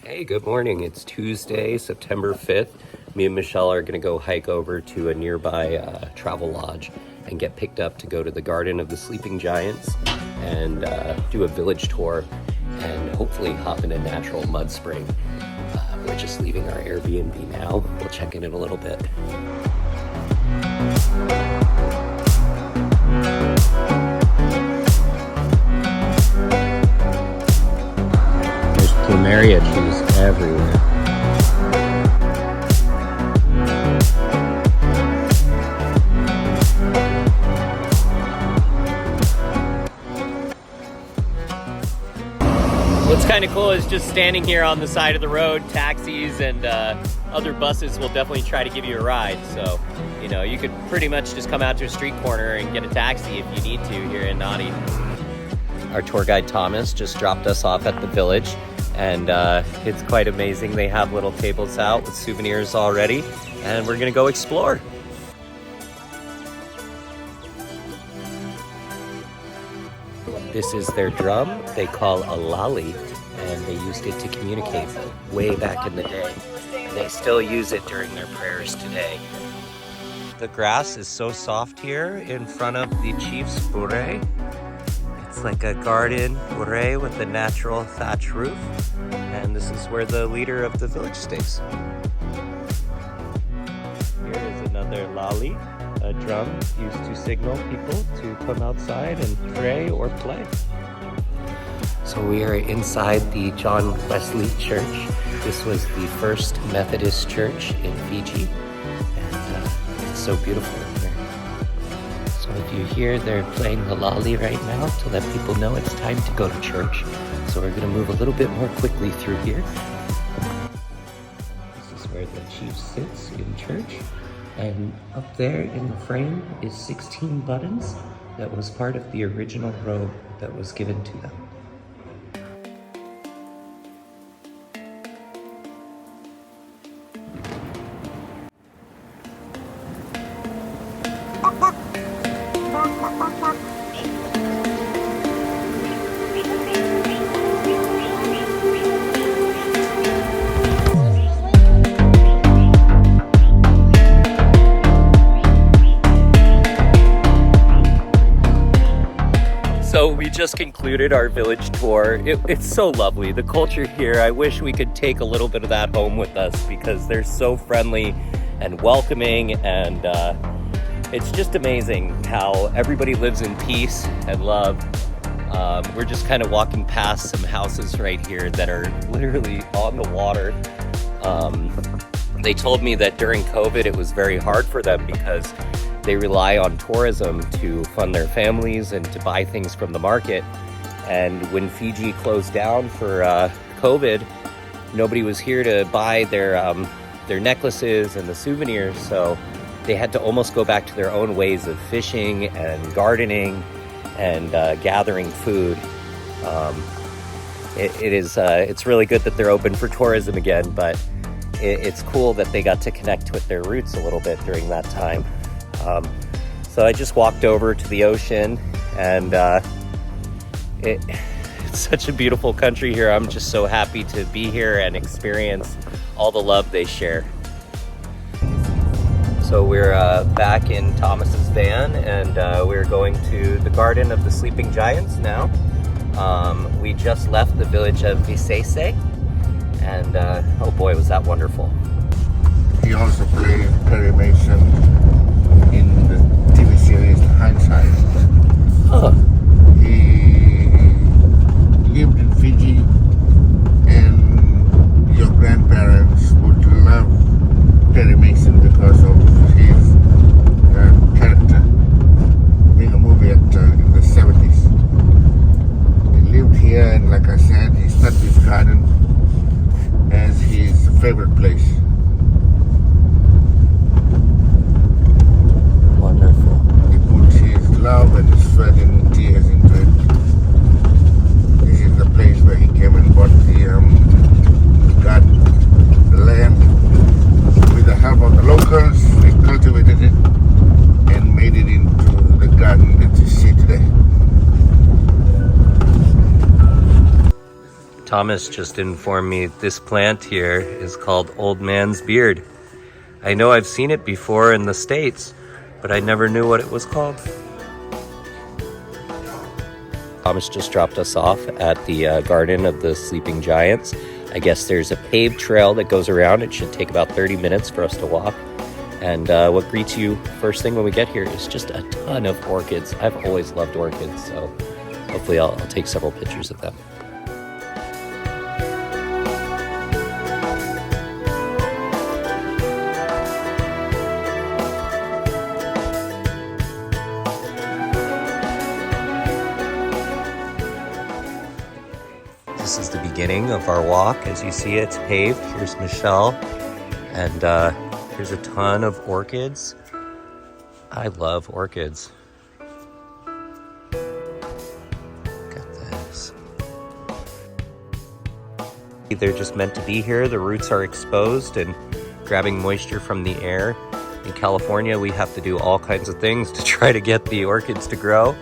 Hey, good morning. It's Tuesday, September 5th. Me and Michelle are going to go hike over to a nearby travel lodge and get picked up to go to the Garden of the Sleeping Giants and do a village tour and hopefully hop in a natural mud spring. We're just leaving our Airbnb now. We'll check in a little bit. Plumeria trees everywhere. What's kind of cool is just standing here on the side of the road, taxis and other buses will definitely try to give you a ride. So, you know, you could pretty much just come out to a street corner and get a taxi if you need to here in Nadi. Our tour guide Tomas just dropped us off at the village. And it's quite amazing. They have little tables out with souvenirs already, and we're gonna go explore. This is their drum, they call a lali, and they used it to communicate way back in the day. And they still use it during their prayers today. The grass is so soft here in front of the chief's bure. It's like a garden bure with a natural thatch roof, and this is where the leader of the village stays. Here is another lali, a drum used to signal people to come outside and pray or play. So we are inside the John Wesley Church. This was the first Methodist church in Fiji, and it's so beautiful. So if you hear they're playing the lali right now to let people know it's time to go to church. So we're gonna move a little bit more quickly through here. This is where the chief sits in church. And up there in the frame is 16 buttons that was part of the original robe that was given to them. So we just concluded our village tour. It's so lovely. The culture here, I wish we could take a little bit of that home with us because they're so friendly and welcoming, and it's just amazing how everybody lives in peace and love. We're just kind of walking past some houses right here that are literally on the water. They told me that during COVID it was very hard for them because they rely on tourism to fund their families and to buy things from the market. And when Fiji closed down for COVID, nobody was here to buy their necklaces and the souvenirs. So they had to almost go back to their own ways of fishing and gardening and gathering food. It's really good that they're open for tourism again, but it's cool that they got to connect with their roots a little bit during that time. So I just walked over to the ocean, and it's such a beautiful country here. I'm just so happy to be here and experience all the love they share. So we're back in Thomas's van, and we're going to the Garden of the Sleeping Giants now. We just left the village of Viseisei, and oh boy, was that wonderful. He also played Perry Mason in the TV series Hindsight. Huh. He lived in Fiji, and your grandparents would love Perry Mason because of his character, being a movie actor in the 70s. He lived here, and like I said, he started his garden as his favorite place. Love and his sweat and tears into it. This is the place where he came and Thomas just informed me this plant here is called Old Man's Beard. I know I've seen it before in the States, but I never knew what it was called. Thomas just dropped us off at the Garden of the Sleeping Giants. I guess there's a paved trail that goes around. It should take about 30 minutes for us to walk. And what greets you first thing when we get here is just a ton of orchids. I've always loved orchids, so hopefully I'll take several pictures of them. This is the beginning of our walk. As you see, it's paved. Here's Michelle, and here's a ton of orchids. I love orchids. Look at this. They're just meant to be here. The roots are exposed and grabbing moisture from the air. In California, we have to do all kinds of things to try to get the orchids to grow.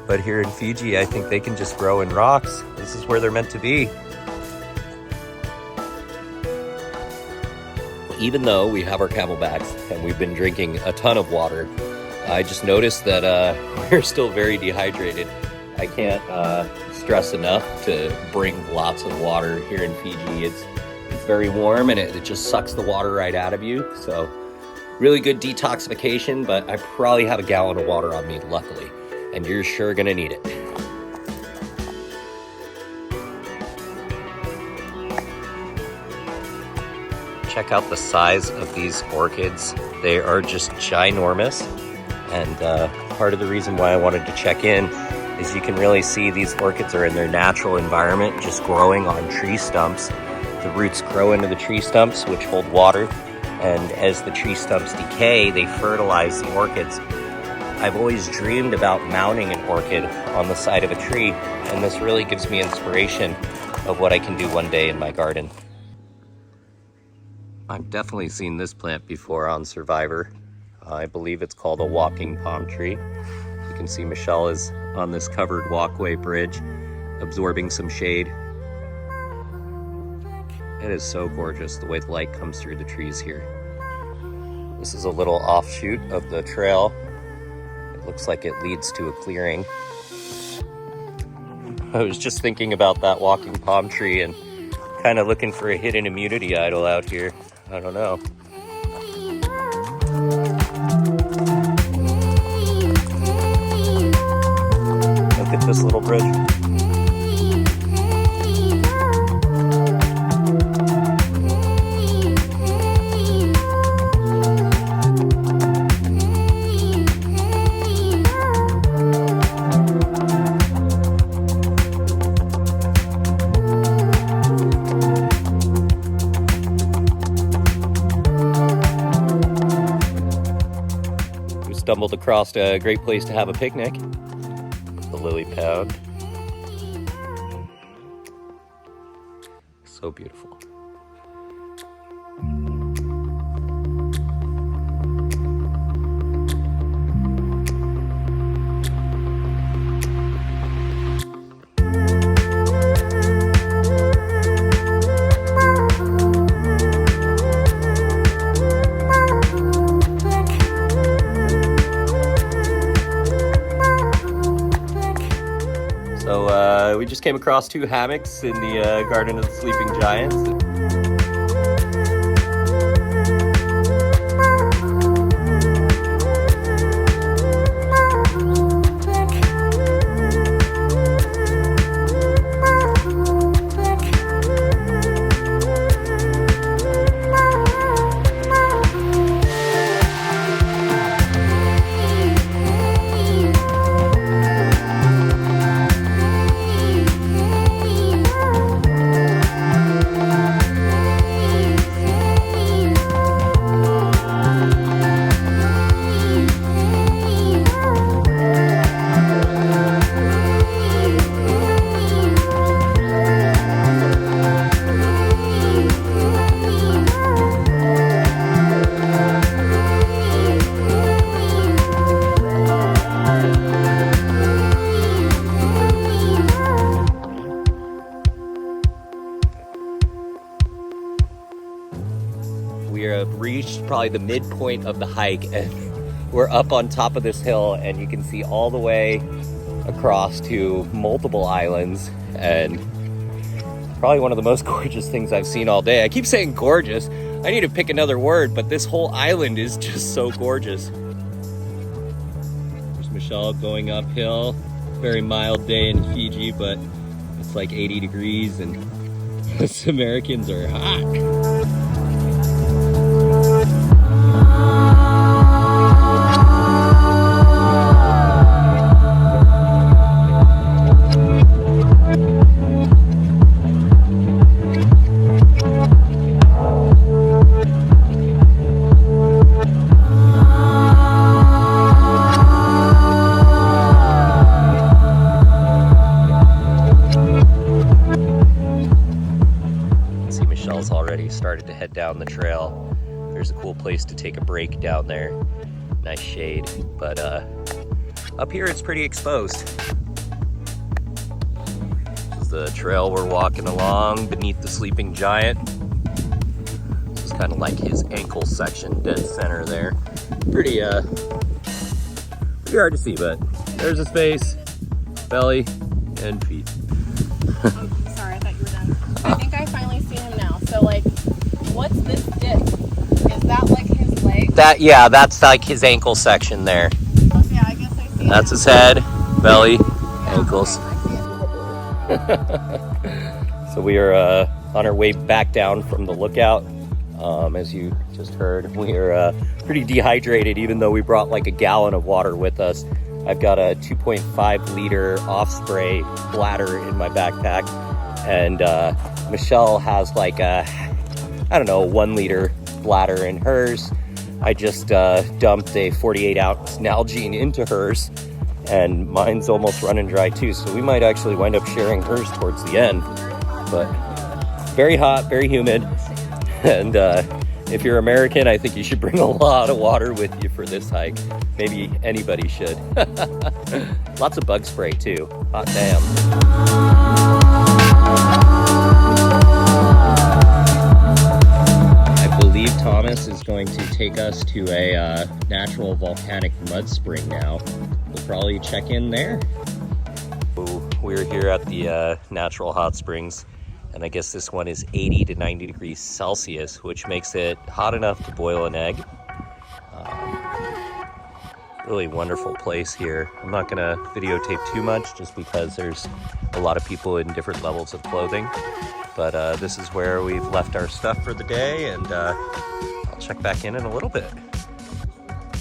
But here in Fiji, I think they can just grow in rocks. This is where they're meant to be. Even though we have our camelbacks and we've been drinking a ton of water, I just noticed that we're still very dehydrated. I can't stress enough to bring lots of water here in Fiji. It's very warm and it just sucks the water right out of you. So really good detoxification, but I probably have a gallon of water on me, luckily. And you're sure gonna need it. Check out the size of these orchids. They are just ginormous. And part of the reason why I wanted to check in is you can really see these orchids are in their natural environment, just growing on tree stumps. The roots grow into the tree stumps, which hold water. And as the tree stumps decay, they fertilize the orchids. I've always dreamed about mounting an orchid on the side of a tree, and this really gives me inspiration of what I can do one day in my garden. I've definitely seen this plant before on Survivor. I believe it's called a walking palm tree. You can see Michelle is on this covered walkway bridge, absorbing some shade. It is so gorgeous the way the light comes through the trees here. This is a little offshoot of the trail. Looks like it leads to a clearing. I was just thinking about that walking palm tree and kind of looking for a hidden immunity idol out here. I don't know. Look at this little bridge. Stumbled across a great place to have a picnic, the lily pad. So beautiful. So we just came across 2 hammocks in the Garden of the Sleeping Giants. we have reached probably the midpoint of the hike, and we're up on top of this hill, and you can see all the way across to multiple islands, and probably one of the most gorgeous things I've seen all day. I keep saying gorgeous. I need to pick another word, but this whole island is just so gorgeous. There's Michelle going uphill. Very mild day in Fiji, but it's like 80 degrees and us Americans are hot. Started to head down the trail. There's a cool place to take a break down there. Nice shade, but up here it's pretty exposed. This is the trail we're walking along beneath the sleeping giant. This is kind of like his ankle section, dead center there. Pretty hard to see, but there's his face, belly, and feet. Oh, sorry, I thought you were done. I think I finally see him now. So like, what's this dip? Is that like his leg? That's like his ankle section there. Oh, yeah, I guess I see it. That's his head, belly, ankles. So we are on our way back down from the lookout. As you just heard, we are pretty dehydrated, even though we brought like a gallon of water with us. I've got a 2.5 liter off spray bladder in my backpack, and Michelle has like a, I don't know, 1 liter bladder in hers. I just dumped a 48 ounce Nalgene into hers, and mine's almost running dry too, so we might actually wind up sharing hers towards the end. But very hot, very humid, and if you're American, I think you should bring a lot of water with you for this hike. Maybe anybody should. Lots of bug spray too. Hot damn. I believe Thomas is going to take us to a natural volcanic mud spring now. We'll probably check in there. We're here at the natural hot springs, and I guess this one is 80 to 90 degrees Celsius, which makes it hot enough to boil an egg. Really wonderful place here. I'm not gonna videotape too much just because there's a lot of people in different levels of clothing, but this is where we've left our stuff for the day, and I'll check back in a little bit.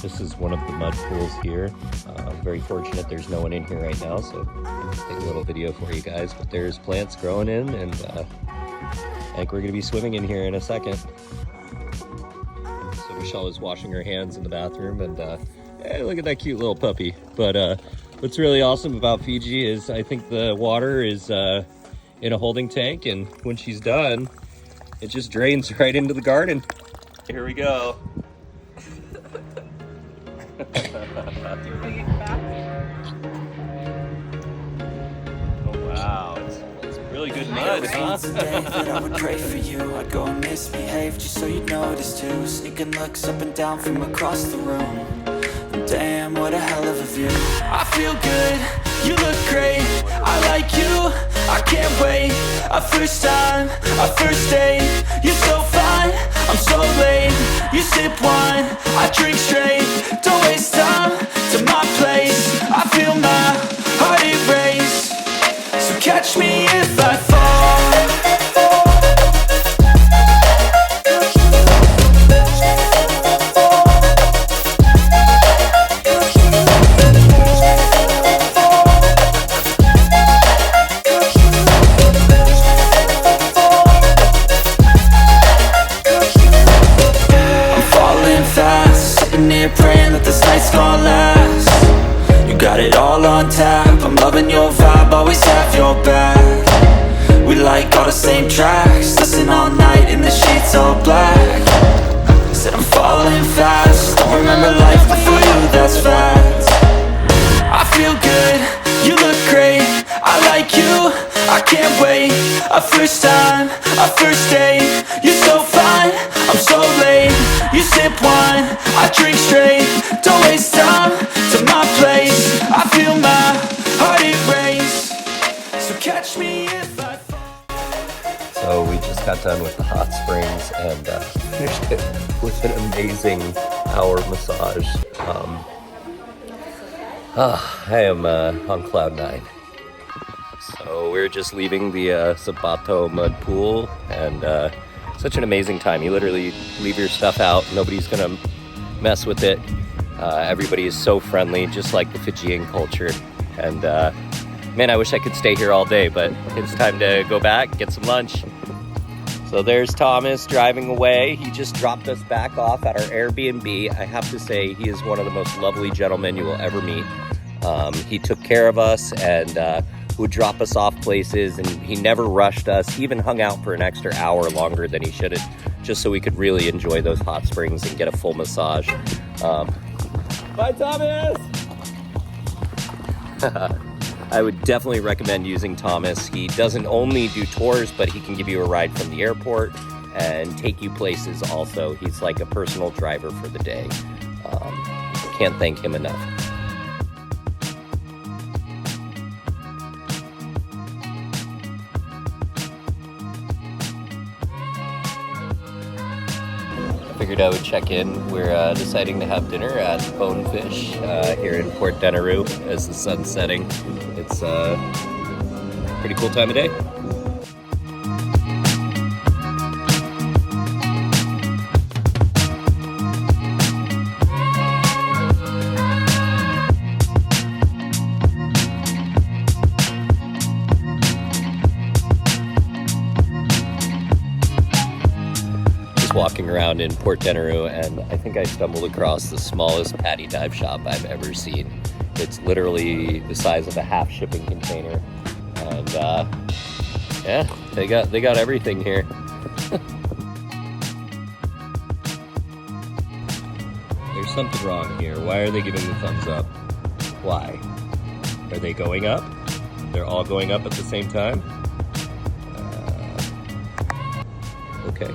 This is one of the mud pools here. I'm very fortunate there's no one in here right now, so I'll take a little video for you guys, but there's plants growing in, and I think we're gonna be swimming in here in a second. So Michelle is washing her hands in the bathroom, and hey, look at that cute little puppy. But what's really awesome about Fiji is I think the water is in a holding tank, and when she's done, it just drains right into the garden. Here we go. Oh wow, it's really good mud, huh? That I would pray for you. I'd go and misbehave just so you'd notice too. Sneaking looks up and down from across the room. Damn, what a hell of a view. I feel good, you look great, I like you, I can't wait. A first time, a first date, you're so fine, I'm so late. You sip wine, I drink straight. Don't waste time to my place. I feel my heart erase. So catch me if I fall. Praying that this night's gonna last. You got it all on tap. I'm loving your vibe, always have your back. We like all the same tracks. Listen all night in the sheets all black. Said I'm falling fast. Don't remember life before you, that's fact. I feel good, you look great, I like you, I can't wait. A first time, a first date, you're so fine, I'm so late. just got done with the hot springs and finished it with an amazing hour massage. I am on cloud 9. So we're just leaving the Zapato mud pool, and such an amazing time. You literally leave your stuff out, nobody's gonna mess with it. Everybody is so friendly, just like the Fijian culture. And man, I wish I could stay here all day, but it's time to go back, get some lunch. So there's Thomas driving away. He just dropped us back off at our Airbnb. I have to say, he is one of the most lovely gentlemen you will ever meet. He took care of us and would drop us off places, and he never rushed us. He even hung out for an extra hour longer than he should have, just so we could really enjoy those hot springs and get a full massage. Bye, Thomas! I would definitely recommend using Thomas. He doesn't only do tours, but he can give you a ride from the airport and take you places also. He's like a personal driver for the day. Can't thank him enough. Figured I would check in. We're deciding to have dinner at Bonefish here in Port Denaroo as the sun's setting. It's a pretty cool time of day. Walking around in Port Denaroo, and I think I stumbled across the smallest paddy dive shop I've ever seen. It's literally the size of a half shipping container, and yeah, they got everything here. There's something wrong here. Why are they giving the thumbs up? Why? Are they going up? They're all going up at the same time? Okay.